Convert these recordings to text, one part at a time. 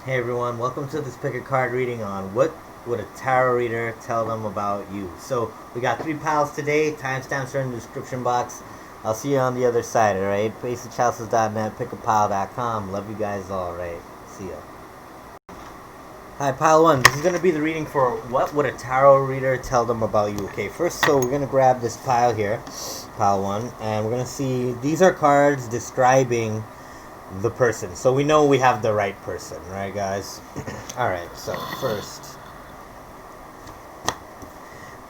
Hey everyone, welcome to this pick a card reading on what would a tarot reader tell them about you. So we got 3 piles today, timestamps are in the description box. I'll see you on the other side, alright? CHALICES.net, pickapile.com. Love you guys all, right? See ya. Hi, pile 1. This is going to be the reading for what would a tarot reader tell them about you. Okay, first, so we're going to grab this pile here, pile 1, and we're going to see, these are cards describing the person. So we know we have the right person, right, guys? Alright, so first,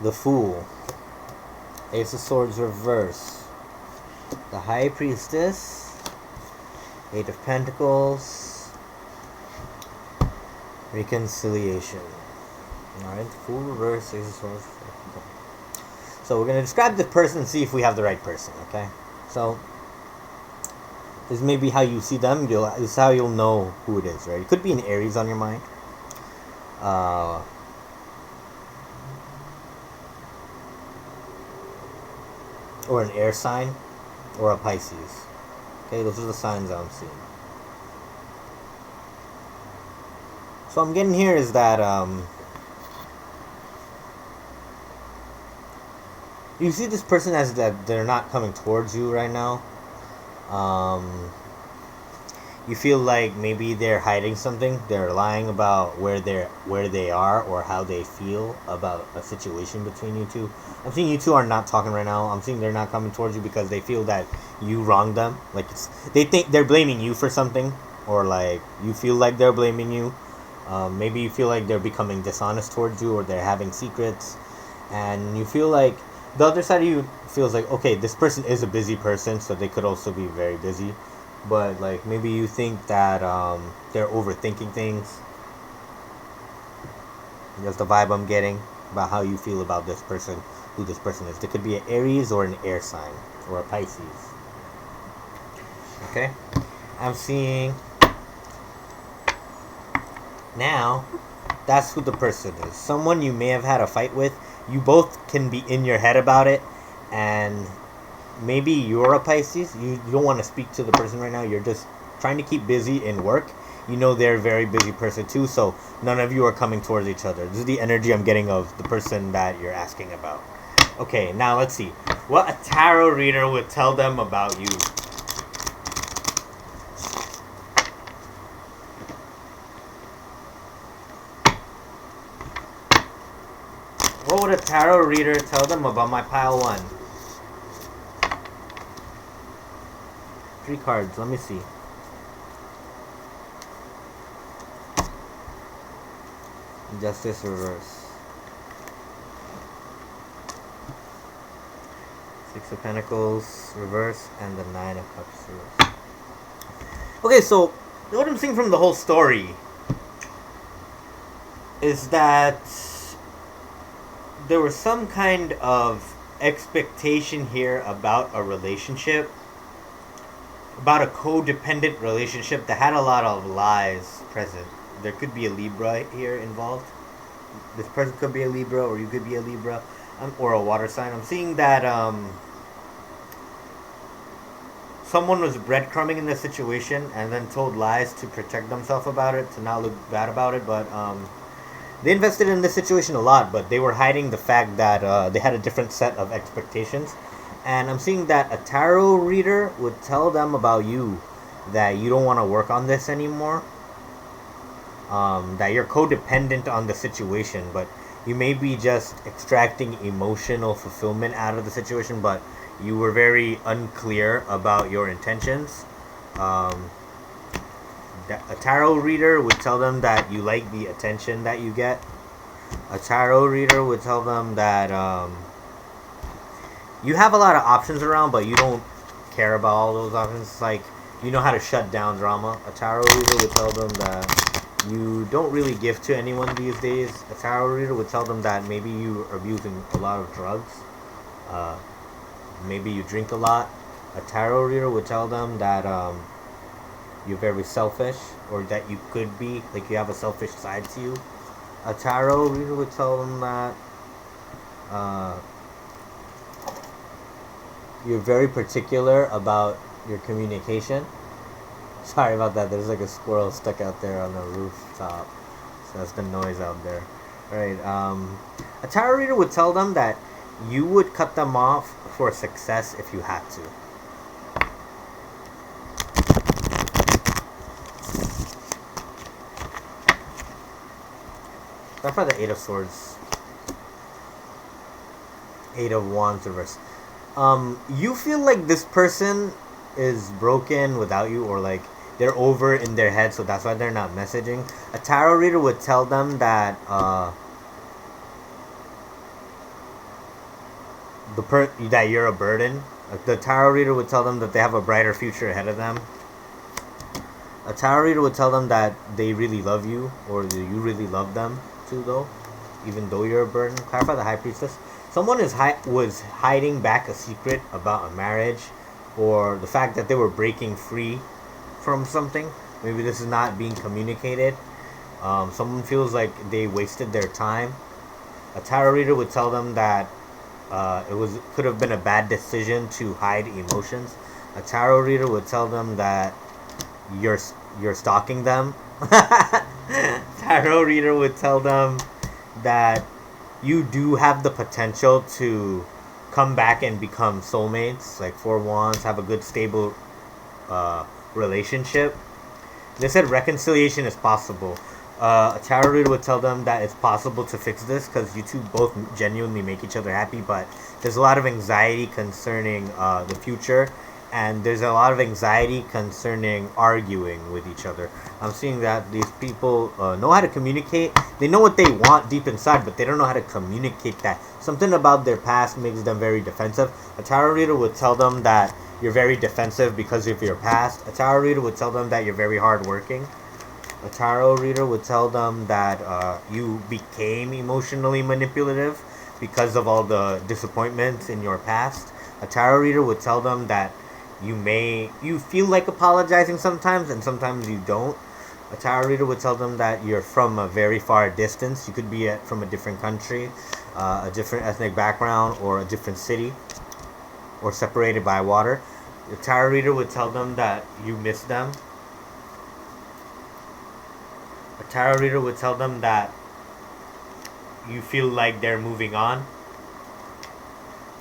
the Fool, Ace of Swords reverse, the High Priestess, Eight of Pentacles, Reconciliation. Alright, Fool reverse, Ace of Swords. So we're going to describe the person and see if we have the right person, okay? So this may be how you see them. This is how you'll know who it is, right? It could be an Aries on your mind. Or an air sign. Or a Pisces. Okay, those are the signs I'm seeing. So I'm getting here is that, you see this person as that they're not coming towards you right now. You feel like maybe they're hiding something. They're lying about where they are or how they feel about a situation between you two. I'm seeing you two are not talking right now. I'm seeing they're not coming towards you because they feel that you wronged them. Like they think they're blaming you for something, or like you feel like they're blaming you. Maybe you feel like they're becoming dishonest towards you, or they're having secrets, and you feel like the other side of you feels like, okay, this person is a busy person, so they could also be very busy. But like maybe you think that they're overthinking things. That's the vibe I'm getting about how you feel about this person, who this person is. They could be an Aries or an air sign or a Pisces. Okay, I'm seeing now that's who the person is. Someone you may have had a fight with. You both can be in your head about it, and maybe you're a Pisces. You don't want to speak to the person right now. You're just trying to keep busy in work. You know they're a very busy person too, so none of you are coming towards each other. This is the energy I'm getting of the person that you're asking about. Okay, now let's see. What a tarot reader would tell them about you. What would a tarot reader tell them about my pile 1? 3 cards, let me see. Justice reverse. 6 of Pentacles reverse and the 9 of Cups reverse. Okay, so what I'm seeing from the whole story is that there was some kind of expectation here about a relationship, about a codependent relationship that had a lot of lies present. There could be a Libra here involved. This person could be a Libra, or you could be a Libra, or a water sign. I'm seeing that someone was breadcrumbing in this situation and then told lies to protect themselves about it, to not look bad about it. But they invested in this situation a lot, but they were hiding the fact that they had a different set of expectations. And I'm seeing that a tarot reader would tell them about you that you don't want to work on this anymore. That you're codependent on the situation, but you may be just extracting emotional fulfillment out of the situation, but you were very unclear about your intentions. A tarot reader would tell them that you like the attention that you get. A tarot reader would tell them that you have a lot of options around, but you don't care about all those options. It's like you know how to shut down drama. A tarot reader would tell them that you don't really give to anyone these days. A tarot reader would tell them that maybe you are abusing a lot of drugs. Maybe you drink a lot. A tarot reader would tell them that you're very selfish, or that you could be, like you have a selfish side to you. A tarot reader would tell them that you're very particular about your communication. Sorry about that. There's like a squirrel stuck out there on the rooftop. So that's the noise out there. Alright, a tarot reader would tell them that you would cut them off for success if you had to. Start for the Eight of Swords. Eight of Wands reverse. You feel like this person is broken without you, or like they're over in their head, so that's why they're not messaging. A tarot reader would tell them that that you're a burden. The tarot reader would tell them that they have a brighter future ahead of them. A tarot reader would tell them that they really love you, or that you really love them too, though, even though you're a burden. Clarify the High Priestess. Someone was hiding back a secret about a marriage, or the fact that they were breaking free from something. Maybe this is not being communicated. Someone feels like they wasted their time. A tarot reader would tell them that could have been a bad decision to hide emotions. A tarot reader would tell them that you're stalking them. Tarot reader would tell them that you do have the potential to come back and become soulmates, like Four Wands, have a good stable relationship. They said reconciliation is possible. A tarot reader would tell them that it's possible to fix this because you two both genuinely make each other happy, but there's a lot of anxiety concerning the future, and there's a lot of anxiety concerning arguing with each other. I'm seeing that these people know how to communicate. They know what they want deep inside, but they don't know how to communicate that. Something about their past makes them very defensive. A tarot reader would tell them that you're very defensive because of your past. A tarot reader would tell them that you're very hardworking. A tarot reader would tell them that you became emotionally manipulative because of all the disappointments in your past. A tarot reader would tell them that you feel like apologizing sometimes, and sometimes you don't. A tarot reader would tell them that you're from a very far distance. You could be from a different country, a different ethnic background, or a different city, or separated by water. The tarot reader would tell them that you miss them. A tarot reader would tell them that you feel like they're moving on.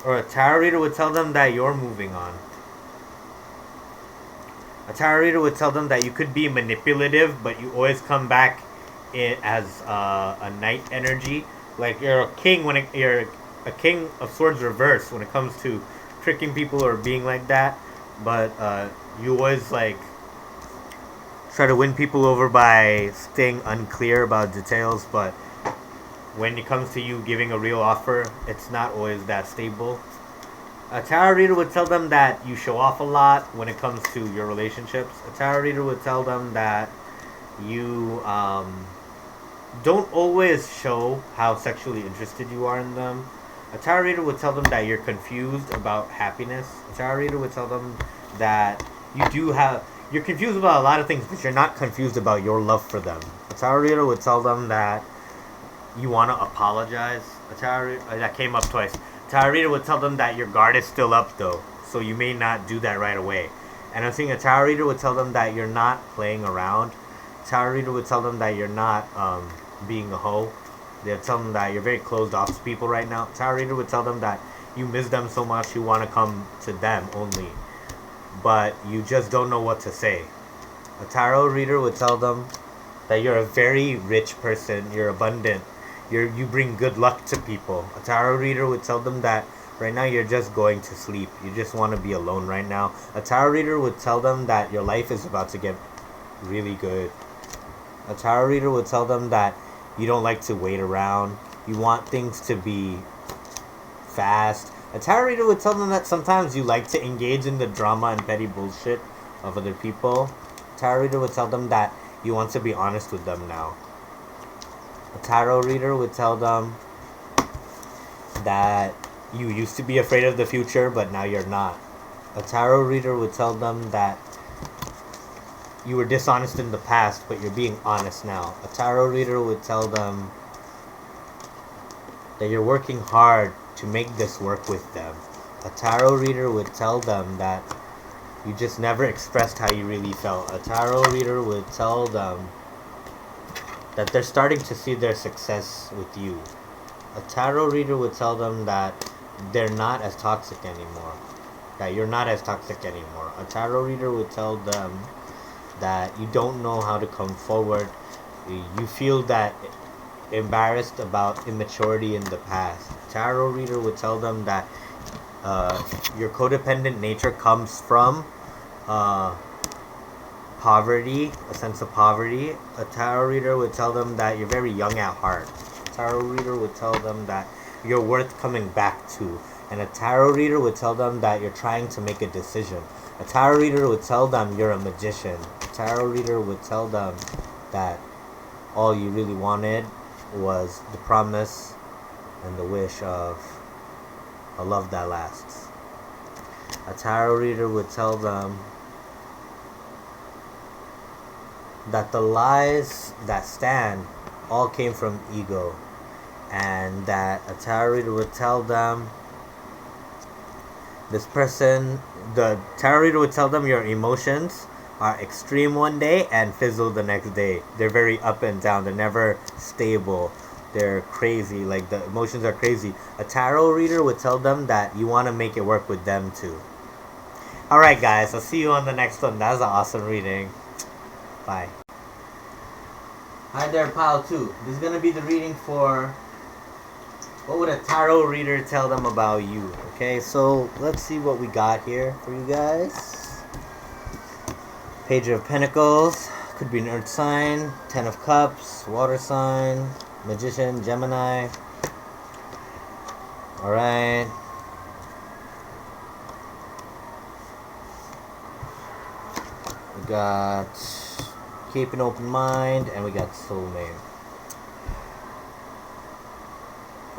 Or a tarot reader would tell them that you're moving on. A tarot reader would tell them that you could be manipulative, but you always come back as a knight energy. Like you're a king you're a king of swords reverse when it comes to tricking people or being like that. But you always like try to win people over by staying unclear about details. But when it comes to you giving a real offer, it's not always that stable. A tarot reader would tell them that you show off a lot when it comes to your relationships. A tarot reader would tell them that you don't always show how sexually interested you are in them. A tarot reader would tell them that you're confused about happiness. A tarot reader would tell them that you're confused about a lot of things, but you're not confused about your love for them. A tarot reader would tell them that you want to apologize. That came up twice. A tarot reader would tell them that your guard is still up, though, so you may not do that right away. And I'm seeing a tarot reader would tell them that you're not playing around. A tarot reader would tell them that you're not being a hoe. They'd tell them that you're very closed off to people right now. A tarot reader would tell them that you miss them so much you want to come to them only, but you just don't know what to say. A tarot reader would tell them that you're a very rich person, you're abundant, you bring good luck to people. A tarot reader would tell them that right now you're just going to sleep, you just want to be alone right now. A tarot reader would tell them that your life is about to get really good. A tarot reader would tell them that you don't like to wait around, you want things to be fast. A tarot reader would tell them that sometimes you like to engage in the drama and petty bullshit of other people. A tarot reader would tell them that you want to be honest with them now. A tarot reader would tell them that you used to be afraid of the future, but now you're not. A tarot reader would tell them that you were dishonest in the past, but you're being honest now. A tarot reader would tell them that you're working hard to make this work with them. A tarot reader would tell them that You just never expressed how you really felt. A tarot reader would tell them that they're starting to see their success with you. A tarot reader would tell them that they're not as toxic anymore. That you're not as toxic anymore. A tarot reader would tell them that you don't know how to come forward. You feel that embarrassed about immaturity in the past. A tarot reader would tell them that your codependent nature comes from poverty, a sense of poverty. A tarot reader would tell them that you're very young at heart. A tarot reader would tell them that you're worth coming back to. And a tarot reader would tell them that you're trying to make a decision. A tarot reader would tell them you're a magician. A tarot reader would tell them that all you really wanted was the promise and the wish of a love that lasts. A tarot reader would tell them that the lies that stand all came from ego, and that a tarot reader would tell them the tarot reader would tell them your emotions are extreme one day and fizzle the next day. They're very up and down. They're never stable. They're crazy. Like, the emotions are crazy. A tarot reader would tell them that you want to make it work with them too. Alright guys, I'll see you on the next one. That was an awesome reading. Bye. Hi there, pal 2. This is going to be the reading for what would a tarot reader tell them about you. Okay, so let's see what we got here for you guys. Page of Pentacles. Could be an earth sign. 10 of Cups. Water sign. Magician. Gemini. Alright. We got keep an open mind, and we got soulmate.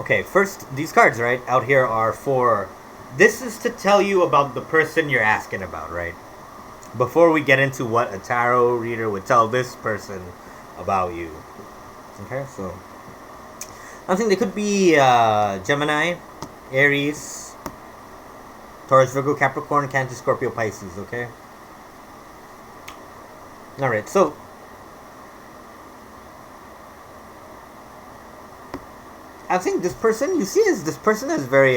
Okay, first, these cards, right, out here are for... This is to tell you about the person you're asking about, right? Before we get into what a tarot reader would tell this person about you. Okay, so... I think they could be Gemini, Aries, Taurus, Virgo, Capricorn, Cancer, Scorpio, Pisces, okay? Alright, so... I think this person, this person is very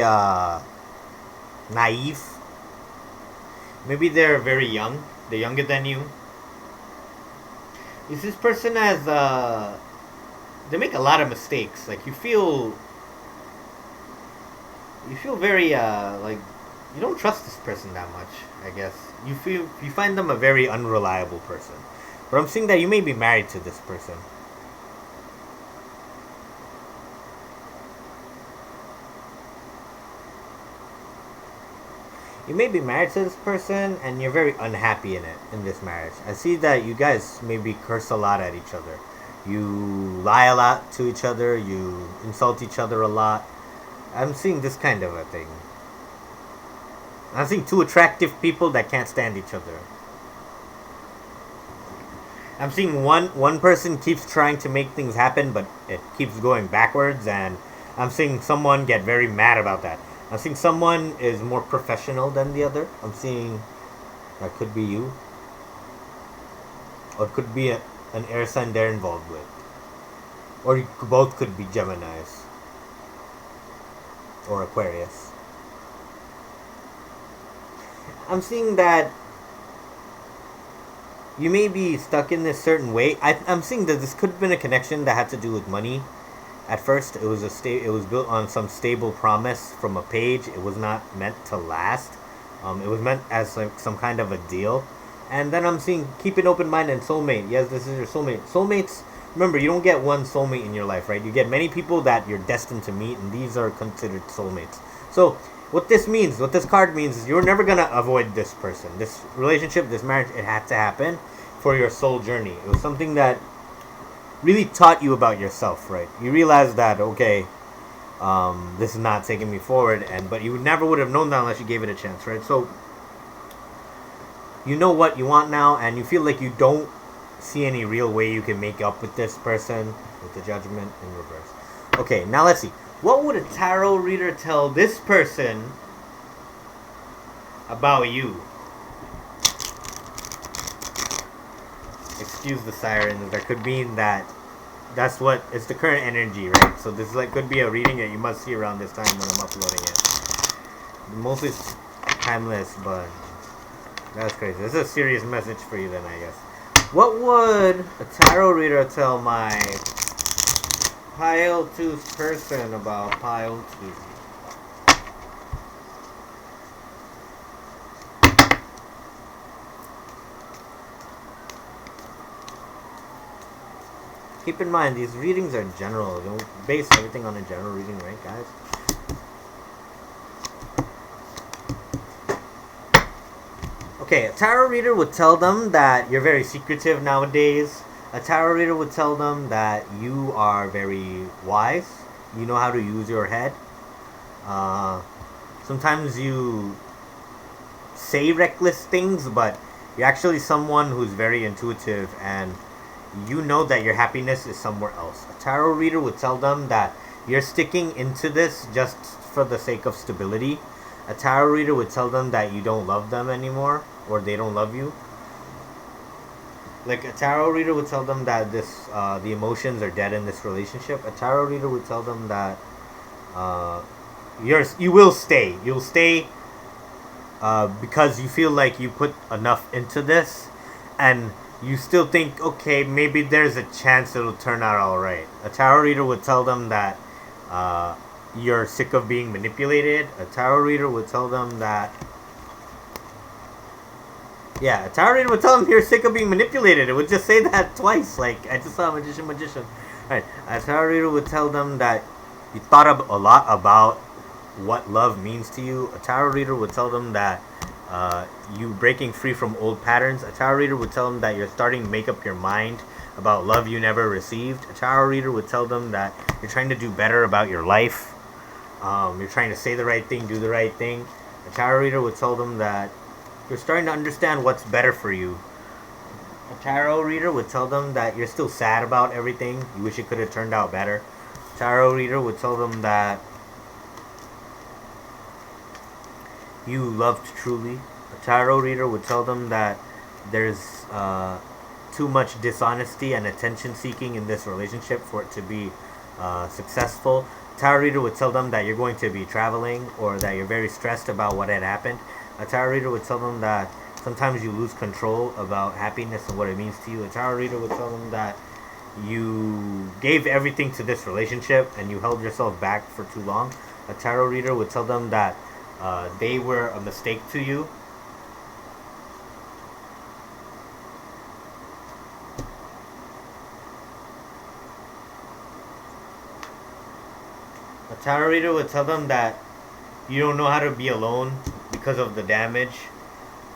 naive. Maybe they're very young. They're younger than you. This person has, they make a lot of mistakes. Like, you feel very, like, you don't trust this person that much, I guess. You find them a very unreliable person. But I'm seeing that you may be married to this person. You may be married to this person, and you're very unhappy in this marriage. I see that you guys maybe curse a lot at each other. You lie a lot to each other. You insult each other a lot. I'm seeing this kind of a thing. I'm seeing two attractive people that can't stand each other. I'm seeing one person keeps trying to make things happen, but it keeps going backwards, and I'm seeing someone get very mad about that. I'm seeing someone is more professional than the other. I'm seeing that could be you. Or it could be an air sign they're involved with. Or you both could be Geminis. Or Aquarius. I'm seeing that you may be stuck in this certain way. I'm seeing that this could have been a connection that had to do with money. At first, it was built on some stable promise from a page. It was not meant to last. It was meant as like some kind of a deal. And then I'm seeing keep an open mind and soulmate. Yes, this is your soulmate. Soulmates, remember, you don't get one soulmate in your life, right? You get many people that you're destined to meet, and these are considered soulmates. So what this means, what this card means, is you're never gonna avoid this person. This relationship, this marriage, it had to happen for your soul journey. It was something that really taught you about yourself, right? You realize that, okay, this is not taking me forward, but you never would have known that unless you gave it a chance, right? So you know what you want now, and you feel like you don't see any real way you can make up with this person, with the Judgment in reverse. Okay, now let's see. What would a tarot reader tell this person about you? excuse the sirens. That could mean that that's what it's the current energy, right? So this could be a reading that you must see around this time when I'm uploading it. Mostly it's timeless, but that's crazy. This is a serious message for you then, I guess. What would a tarot reader tell my pile 2 person about pile 2? Keep in mind, these readings are general. Don't base everything on a general reading, right, guys? Okay, a tarot reader would tell them that you're very secretive nowadays. A tarot reader would tell them that you are very wise. You know how to use your head. Sometimes you say reckless things, but you're actually someone who's very intuitive and you know that your happiness is somewhere else. A tarot reader would tell them that you're sticking into this just for the sake of stability. A tarot reader would tell them that you don't love them anymore, or they don't love you. Like a tarot reader would tell them that the emotions are dead in this relationship. A tarot reader would tell them that you will stay. You'll stay because you feel like you put enough into this, and you still think, okay, maybe there's a chance it'll turn out all right. A tarot reader would tell them that you're sick of being manipulated. A tarot reader would tell them that a tarot reader would tell them you're sick of being manipulated. It would just say that twice. Like, I just saw magician. Right. A tarot reader would tell them that you thought a lot about what love means to you. A tarot reader would tell them that you breaking free from old patterns. A tarot reader would tell them that you're starting to make up your mind about love you never received. A tarot reader would tell them that you're trying to do better about your life. You're trying to say the right thing, do the right thing. A tarot reader would tell them that you're starting to understand what's better for you. A tarot reader would tell them that you're still sad about everything. You wish it could have turned out better. A tarot reader would tell them that you loved truly. A tarot reader would tell them that there's too much dishonesty and attention seeking in this relationship for it to be successful. A tarot reader would tell them that you're going to be traveling, or that you're very stressed about what had happened. A tarot reader would tell them that sometimes you lose control about happiness and what it means to you. A tarot reader would tell them that you gave everything to this relationship and you held yourself back for too long. A tarot reader would tell them that they were a mistake to you. A tarot reader would tell them that you don't know how to be alone because of the damage.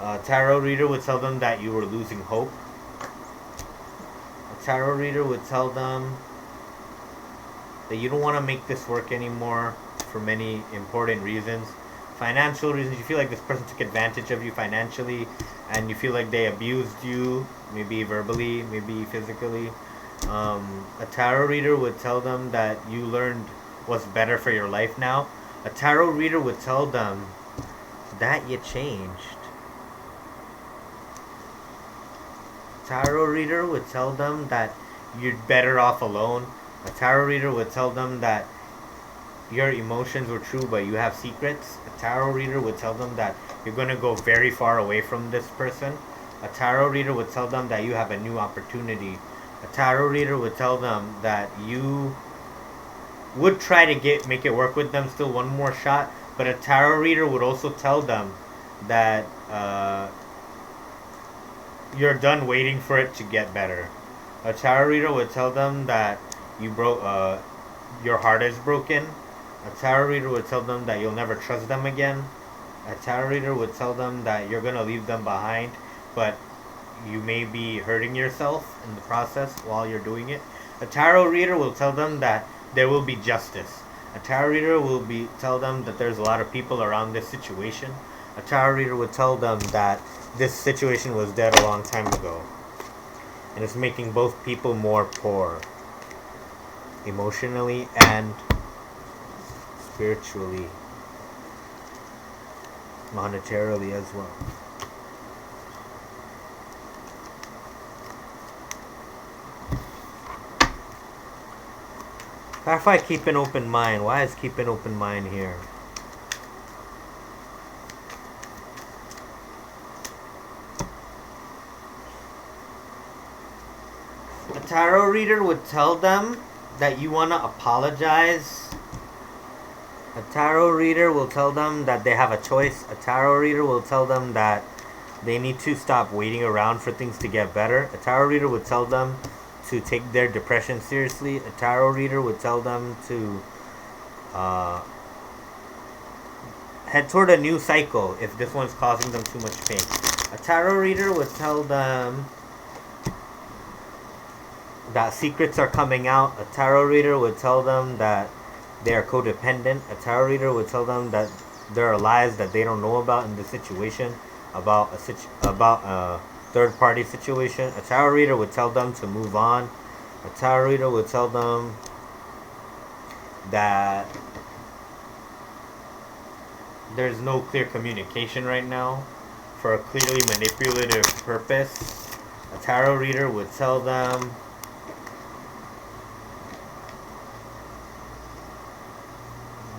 A tarot reader would tell them that you were losing hope. A tarot reader would tell them that you don't want to make this work anymore for many important reasons. Financial reasons. You feel like this person took advantage of you financially, and you feel like they abused you, maybe verbally, maybe physically. A tarot reader would tell them that you learned what's better for your life now. A tarot reader would tell them that you changed. A tarot reader would tell them that you're better off alone. A tarot reader would tell them that your emotions were true, but you have secrets. A tarot reader would tell them that you're going to go very far away from this person. A tarot reader would tell them that you have a new opportunity. A tarot reader would tell them that you would try to make it work with them still one more shot, but a tarot reader would also tell them that you're done waiting for it to get better. A tarot reader would tell them that your heart is broken. A tarot reader would tell them that you'll never trust them again. A tarot reader would tell them that you're going to leave them behind, but you may be hurting yourself in the process while you're doing it. A tarot reader will tell them that there will be justice. A tarot reader will tell them that there's a lot of people around this situation. A tarot reader would tell them that this situation was dead a long time ago, and it's making both people more poor, emotionally and spiritually, monetarily as well. Clarify keep an open mind. Why is keep an open mind here? A tarot reader would tell them that you want to apologize. A tarot reader will tell them that they have a choice. A tarot reader will tell them that they need to stop waiting around for things to get better. A tarot reader would tell them to take their depression seriously. A tarot reader would tell them to head toward a new cycle if this one's causing them too much pain. A tarot reader would tell them that secrets are coming out. A tarot reader would tell them that they are codependent. A tarot reader would tell them that there are lies that they don't know about in the situation, about a third party situation. A tarot reader would tell them to move on. A tarot reader would tell them that there's no clear communication right now for a clearly manipulative purpose. A tarot reader would tell them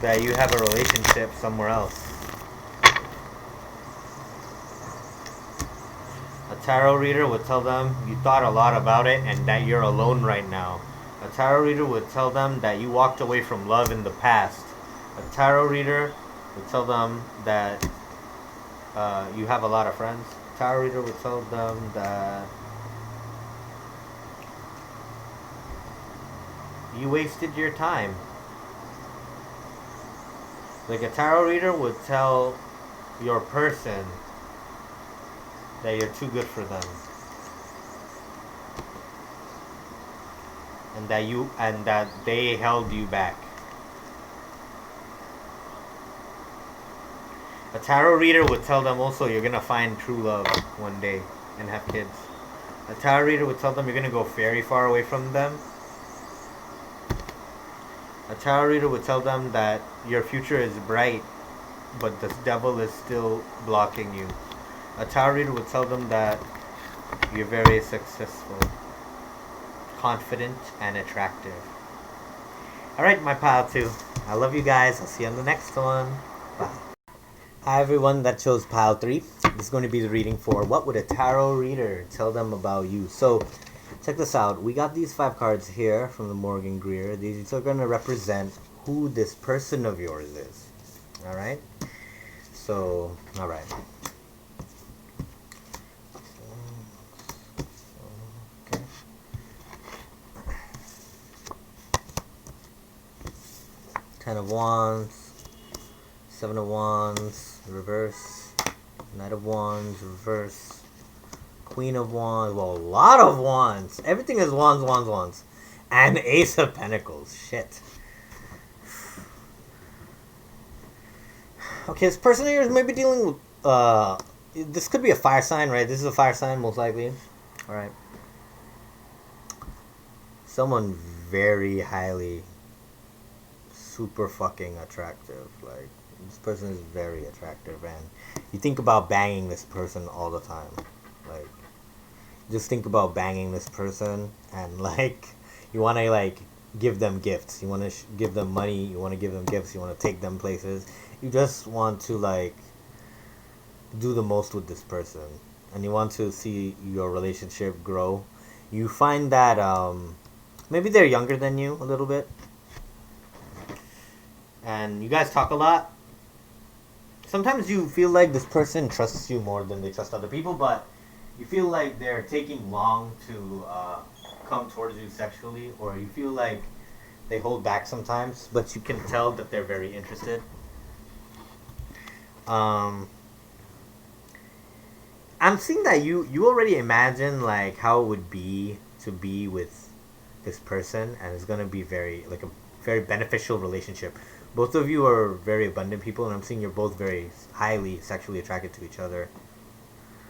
that you have a relationship somewhere else. A tarot reader would tell them you thought a lot about it and that you're alone right now. A tarot reader would tell them that you walked away from love in the past. A tarot reader would tell them that you have a lot of friends. A tarot reader would tell them that you wasted your time. Like a tarot reader would tell your person that you're too good for them. And that they held you back. A tarot reader would tell them also you're gonna find true love one day and have kids. A tarot reader would tell them you're gonna go very far away from them. A tarot reader would tell them that your future is bright, but the devil is still blocking you. A tarot reader would tell them that you're very successful, confident, and attractive. Alright, my pile 2. I love you guys. I'll see you on the next one. Bye. Hi everyone that chose pile 3. This is going to be the reading for what would a tarot reader tell them about you. So, check this out. We got these 5 cards here from the Morgan Greer. These are going to represent who this person of yours is. Alright? So, alright. Okay. 10 of Wands. 7 of Wands. Reverse. Knight of Wands. Reverse. Queen of Wands. Well, a lot of Wands. Everything is Wands, Wands, Wands. And Ace of Pentacles. Shit. Okay, this person here is maybe dealing with... this could be a fire sign, right? This is a fire sign, most likely. Alright. Someone very highly... super fucking attractive. Like, this person is very attractive. And you think about banging this person all the time. Like... just think about banging this person and like you want to like give them gifts, you want to give them money, you want to give them gifts, you want to take them places, you just want to like do the most with this person and you want to see your relationship grow. You find that maybe they're younger than you a little bit and you guys talk a lot. Sometimes you feel like this person trusts you more than they trust other people, but you feel like they're taking long to come towards you sexually, or you feel like they hold back sometimes, but you can tell that they're very interested. I'm seeing that you already imagine like how it would be to be with this person, and it's gonna be very like a very beneficial relationship. Both of you are very abundant people, and I'm seeing you're both very highly sexually attracted to each other.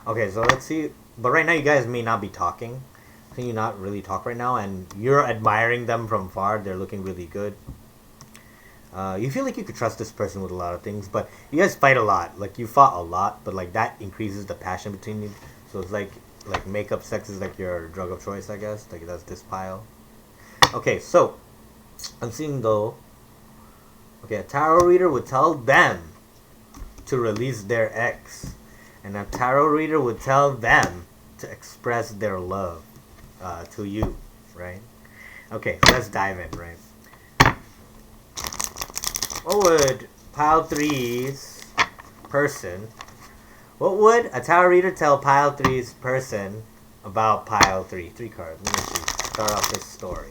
Okay, so let's see. But right now you guys may not be talking. I think you not really talk right now, and you're admiring them from far. They're looking really good. You feel like you could trust this person with a lot of things, but you guys fight a lot. Like, you fought a lot, but like that increases the passion between you. So it's like makeup sex is like your drug of choice, I guess. Like, that's this pile. Okay, so I'm seeing though. Okay, a tarot reader would tell them to release their ex, and a tarot reader would tell them to express their love to you, right? Okay, let's dive in, right? What would pile three's person? What would a tarot reader tell pile three's person about pile three? Three cards. Let me see. Start off this story.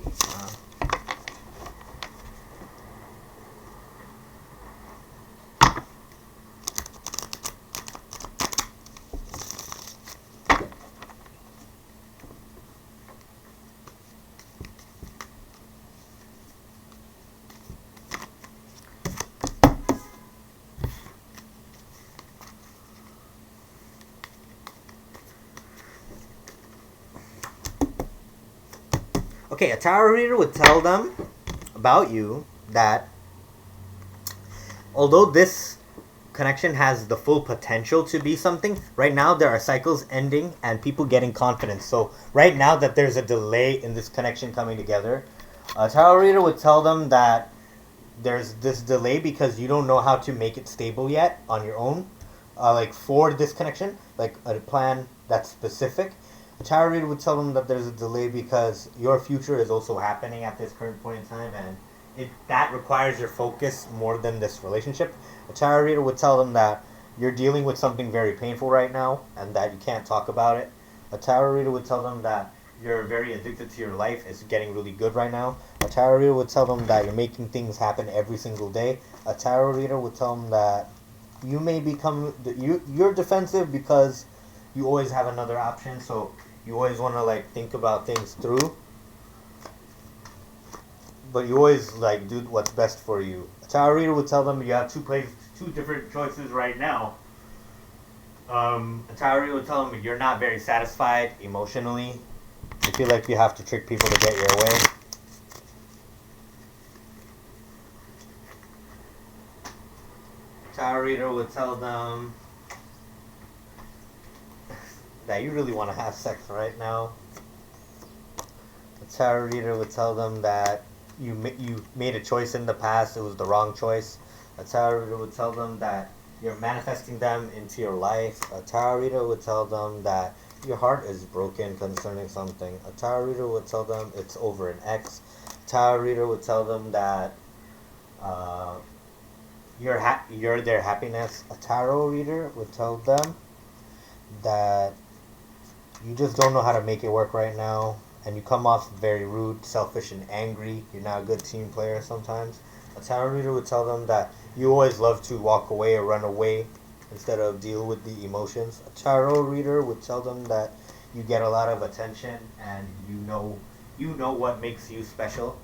Okay, a tarot reader would tell them about you that although this connection has the full potential to be something, right now there are cycles ending and people getting confidence. So right now that there's a delay in this connection coming together, a tarot reader would tell them that there's this delay because you don't know how to make it stable yet on your own. Like for this connection, like a plan that's specific. A tarot reader would tell them that there's a delay because your future is also happening at this current point in time, and that requires your focus more than this relationship. A tarot reader would tell them that you're dealing with something very painful right now and that you can't talk about it. A tarot reader would tell them that you're very addicted to your life. It's getting really good right now. A tarot reader would tell them that you're making things happen every single day. A tarot reader would tell them that you may become you're defensive because you always have another option. So you always want to like think about things through, but you always like do what's best for you. A tarot reader would tell them you have two different choices right now. A tarot reader would tell them you're not very satisfied emotionally. You feel like you have to trick people to get your way. Tarot reader would tell them that you really want to have sex right now. A tarot reader would tell them that you made a choice in the past, it was the wrong choice. A tarot reader would tell them that you're manifesting them into your life. A tarot reader would tell them that your heart is broken concerning something. A tarot reader would tell them it's over an ex. A tarot reader would tell them that you're their happiness. A tarot reader would tell them that you just don't know how to make it work right now, and you come off very rude, selfish, and angry. You're not a good team player sometimes. A tarot reader would tell them that you always love to walk away or run away instead of deal with the emotions. A tarot reader would tell them that you get a lot of attention and you know what makes you special.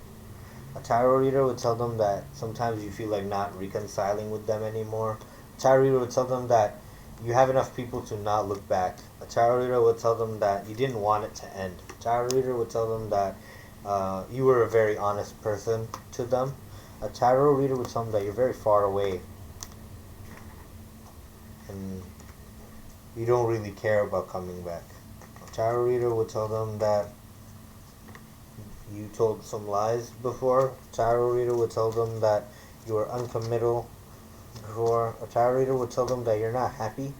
A tarot reader would tell them that sometimes you feel like not reconciling with them anymore. A tarot reader would tell them that you have enough people to not look back. A tarot reader would tell them that you didn't want it to end. A tarot reader would tell them that you were a very honest person to them. A tarot reader would tell them that you're very far away and you don't really care about coming back. A tarot reader would tell them that you told some lies before. A tarot reader would tell them that you were uncommittal before. A tarot reader would tell them that you're not happy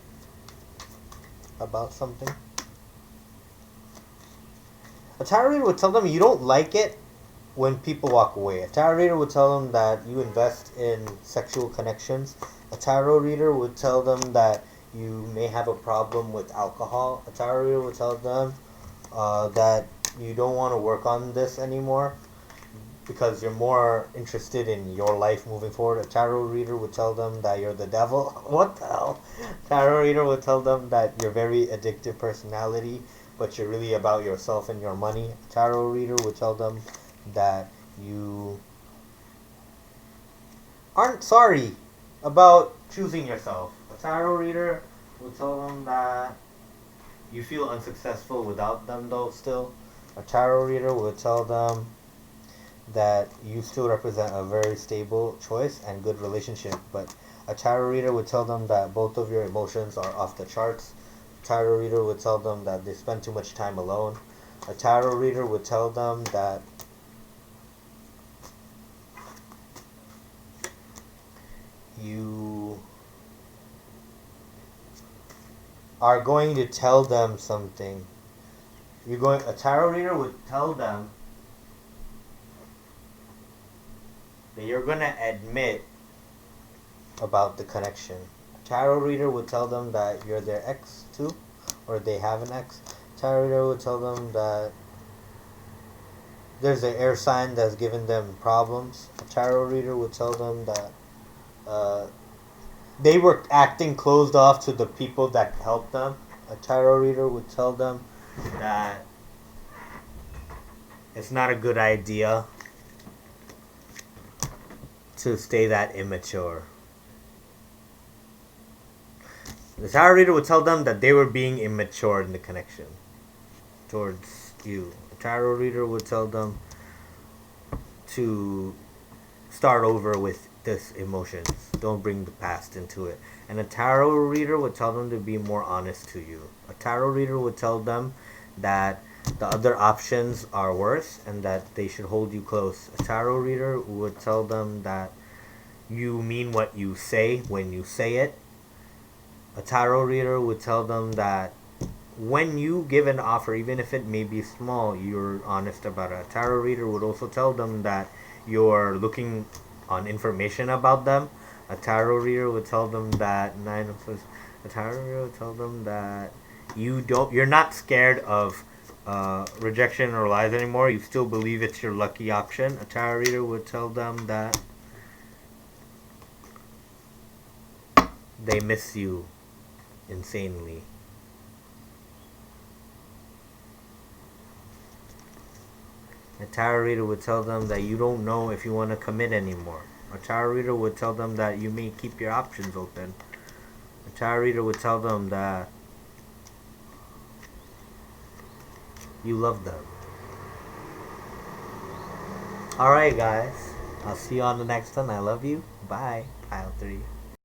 about something. A tarot reader would tell them you don't like it when people walk away. A tarot reader would tell them that you invest in sexual connections. A tarot reader would tell them that you may have a problem with alcohol. A tarot reader would tell them that you don't want to work on this anymore because you're more interested in your life moving forward. A tarot reader would tell them that you're the devil. What the hell? Tarot reader would tell them that you're very addictive personality, but you're really about yourself and your money. A tarot reader would tell them that you aren't sorry about choosing yourself. A tarot reader will tell them that you feel unsuccessful without them though still. A tarot reader will tell them that you still represent a very stable choice and good relationship, but a tarot reader would tell them that both of your emotions are off the charts. A tarot reader would tell them that they spend too much time alone. A tarot reader would tell them that you are going to tell them something. A tarot reader would tell them that you're going to admit about the connection. A tarot reader would tell them that you're their ex too, or they have an ex. A tarot reader would tell them that there's an air sign that's given them problems. A tarot reader would tell them that they were acting closed off to the people that helped them. A tarot reader would tell them that it's not a good idea to stay that immature. The tarot reader would tell them that they were being immature in the connection towards you. A tarot reader would tell them to start over with this emotions. Don't bring the past into it. And a tarot reader would tell them to be more honest to you. A tarot reader would tell them that the other options are worse and that they should hold you close. A tarot reader would tell them that you mean what you say when you say it. A tarot reader would tell them that when you give an offer, even if it may be small, you're honest about it. A tarot reader would also tell them that you're looking on information about them. A tarot reader would tell them that a tarot reader would tell them that you're not scared of rejection or lies anymore. You still believe it's your lucky option. A tarot reader would tell them that they miss you insanely. A tarot reader would tell them that you don't know if you want to commit anymore. A tarot reader would tell them that you may keep your options open. A tarot reader would tell them that you love them. Alright guys, I'll see you on the next one. I love you. Bye. Pile 3.